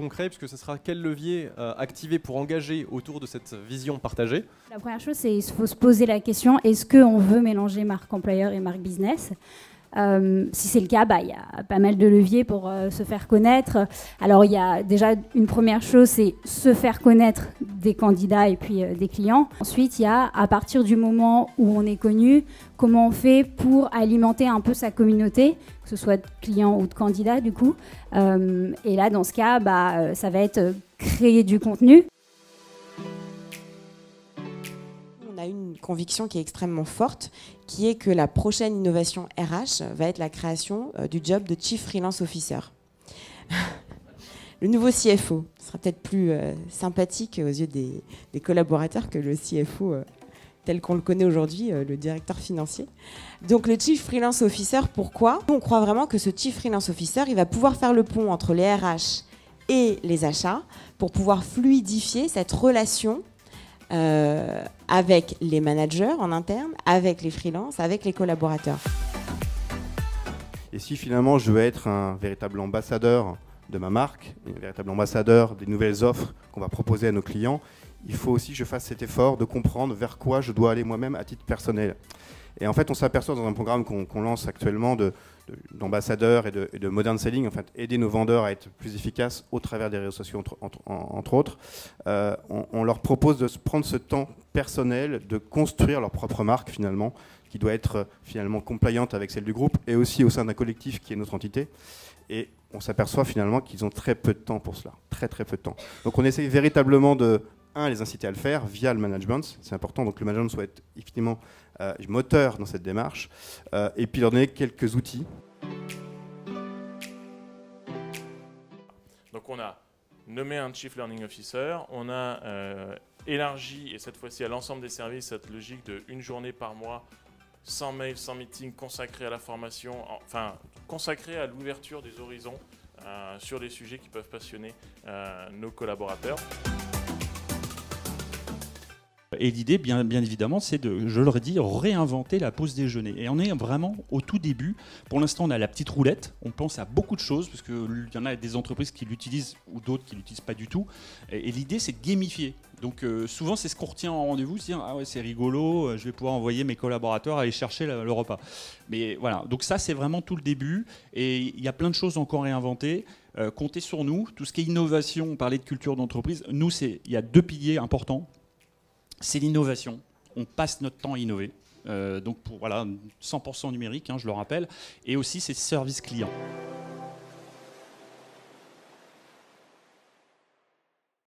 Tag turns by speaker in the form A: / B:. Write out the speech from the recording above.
A: concret, puisque ce sera quel levier activer pour engager autour de cette vision partagée?
B: La première chose, c'est qu'il faut se poser la question, est-ce qu'on veut mélanger marque employeur et marque business? Si c'est le cas, il y a pas mal de leviers pour se faire connaître. Alors, il y a déjà une première chose, c'est se faire connaître des candidats et puis des clients. Ensuite, il y a, à partir du moment où on est connu, comment on fait pour alimenter un peu sa communauté, que ce soit de clients ou de candidats, du coup. Et là, dans ce cas, ça va être créer du contenu.
C: On a une conviction qui est extrêmement forte, qui est que la prochaine innovation RH va être la création du job de Chief Freelance Officer. Le nouveau CFO sera peut-être plus sympathique aux yeux des collaborateurs que le CFO tel qu'on le connaît aujourd'hui, le directeur financier. Donc le Chief Freelance Officer, pourquoi? On croit vraiment que ce Chief Freelance Officer, il va pouvoir faire le pont entre les RH et les achats pour pouvoir fluidifier cette relation avec les managers en interne, avec les freelances, avec les collaborateurs.
D: Et si finalement je veux être un véritable ambassadeur de ma marque, un véritable ambassadeur des nouvelles offres qu'on va proposer à nos clients, il faut aussi que je fasse cet effort de comprendre vers quoi je dois aller moi-même à titre personnel. Et en fait, on s'aperçoit dans un programme qu'on lance actuellement d'ambassadeurs et de modern selling, en fait, aider nos vendeurs à être plus efficaces au travers des réseaux sociaux, entre autres. On leur propose de prendre ce temps personnel, de construire leur propre marque finalement, qui doit être finalement compliant avec celle du groupe et aussi au sein d'un collectif qui est notre entité. Et on s'aperçoit finalement qu'ils ont très peu de temps pour cela, très très peu de temps. Donc on essaye véritablement de les inciter à le faire via le management, c'est important, donc le management soit effectivement moteur dans cette démarche, et puis leur donner quelques outils.
E: Donc on a nommé un Chief Learning Officer, on a élargi, et cette fois-ci à l'ensemble des services, cette logique de une journée par mois, sans mail, sans meeting, consacrée à la formation, enfin consacrée à l'ouverture des horizons sur les sujets qui peuvent passionner nos collaborateurs.
F: Et l'idée, bien évidemment, c'est de, je le redis, réinventer la pause déjeuner. Et on est vraiment au tout début. Pour l'instant, on a la petite roulette. On pense à beaucoup de choses, parce qu'il y en a des entreprises qui l'utilisent ou d'autres qui ne l'utilisent pas du tout. Et l'idée, c'est de gamifier. Donc souvent, c'est ce qu'on retient en rendez-vous, se dire « Ah ouais, c'est rigolo, je vais pouvoir envoyer mes collaborateurs aller chercher le repas ». Mais voilà, donc ça, c'est vraiment tout le début. Et il y a plein de choses encore à réinventer. Comptez sur nous. Tout ce qui est innovation, on parlait de culture d'entreprise. Nous, il y a deux piliers importants. C'est l'innovation. On passe notre temps à innover. Donc, voilà, 100% numérique, je le rappelle. Et aussi, c'est service client.